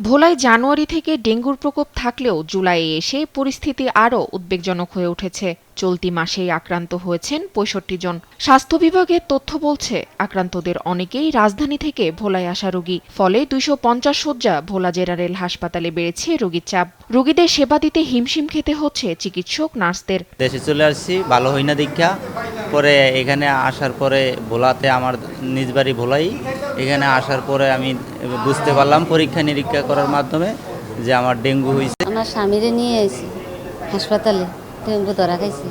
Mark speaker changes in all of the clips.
Speaker 1: ভোলায় জানুয়ারি থেকে ডেঙ্গুর প্রকোপ থাকলেও জুলাইয়ে এসে পরিস্থিতি আরও উদ্বেগজনক হয়ে উঠেছে। চলতি মাসেই আক্রান্ত হয়েছেন ৬৫ জন। স্বাস্থ্য বিভাগের তথ্য বলছে, আক্রান্তদের অনেকেই রাজধানী থেকে ভোলায় আসা রোগী। ফলে ২৫০ শয্যা ভোলা জেনারেল হাসপাতালে বেড়েছে রোগীর চাপ। রোগীদের সেবা দিতে হিমশিম খেতে হচ্ছে চিকিৎসক নার্সদের।
Speaker 2: দেশে চলে আসছি, ভালো হয় না দীক্ষা পরে এখানে আসার পরে ভোলাতে আমার নিজ বাড়ি ভোলাই। এখানে আসার পরে আমি বুঝতে পারলাম পরীক্ষা নিরীক্ষা করার মাধ্যমে যে আমার ডেঙ্গু হয়েছে।
Speaker 3: আমার স্বামীরে নিয়ে এসেছি হাসপাতালে, ডেঙ্গু ধরা খাইছে।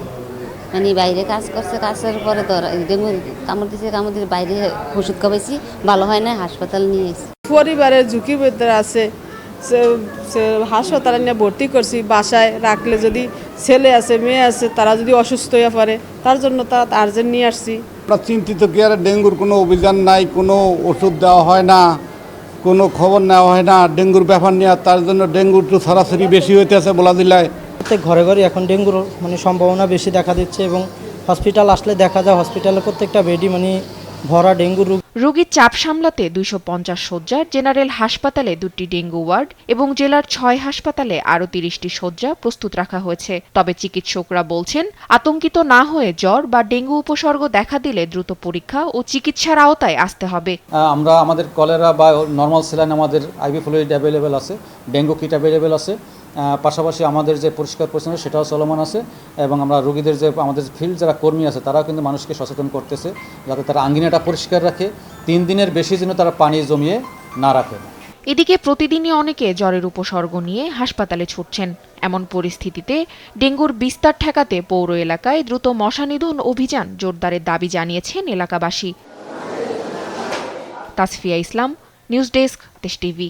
Speaker 3: মানে বাইরে কাজ করছে, কাজের পরে ডেঙ্গু কামড় দিছে বাইরে ওষুধ খাওয়াইছি, ভালো হয় না, হাসপাতাল নিয়ে এসেছি।
Speaker 4: পরিবারের ঝুঁকির ভিতরে আছে, হাসপাতালে নিয়ে ভর্তি করছি। বাসায় রাখলে যদি ছেলে আছে মেয়ে আছে তারা যদি অসুস্থ হয়ে পড়ে, তার জন্য তারা আর্জেন্ট নিয়ে আসছি।
Speaker 5: আমরা চিন্তিত কি আর ডেঙ্গুর কোনো অভিযান নাই, কোনো ওষুধ দেওয়া হয় না, কোনো খবর নেওয়া হয় না ডেঙ্গুর ব্যাপার নিয়ে। তার জন্য ডেঙ্গুর তো সরাসরি বেশি হইতেছে বলা জেলায়।
Speaker 6: প্রত্যেক ঘরে ঘরে এখন ডেঙ্গুর সম্ভাবনা বেশি দেখা দিচ্ছে এবং হসপিটাল আসলে দেখা যায় হসপিটালে প্রত্যেকটা বেডই ভরা ডেঙ্গু
Speaker 1: রোগীর চাপ সামলাতে ২৫০ শয্যার জেনারেল হাসপাতালে ২টি ডেঙ্গু ওয়ার্ড এবং জেলার ৬ হাসপাতালে আরও ৩০টি শয্যা প্রস্তুত রাখা হয়েছে। তবে চিকিৎসকরা বলছেন, আতঙ্কিত না হয়ে জ্বর বা ডেঙ্গু উপসর্গ দেখা দিলে দ্রুত পরীক্ষা ও চিকিৎসার আওতায় আসতে হবে।
Speaker 7: আমরা আমাদের কলেরা বা নর্মাল স্যালাইন, আমাদের আইভি ফ্লুইড অ্যাভেলেবেল আছে, ডেঙ্গু কিট অ্যাভেলেবেল আছে। পাশাপাশি আমাদের যে পরিষ্কার পরিচ্ছন্ন সেটাও চলমান আছে এবং আমরা রোগীদের যে আমাদের ফিল্ড যারা কর্মী আছে তারাও কিন্তু মানুষকে সচেতন করতেছে যাতে তারা আঙ্গিনাটা পরিষ্কার রাখে, ৩ দিনের বেশি যেন তারা পানি জমিয়ে না রাখে।
Speaker 1: এদিকে প্রতিদিনই অনেকে জ্বরের উপসর্গ নিয়ে হাসপাতালে ছুটছেন। এমন পরিস্থিতিতে ডেঙ্গুর বিস্তার ঠেকাতে পৌর এলাকায় দ্রুত মশা নিধন অভিযান জোরদারের দাবি জানিয়েছেন এলাকাবাসী। তাসফিয়া ইসলাম, নিউজ ডেস্ক, দেশ টিভি।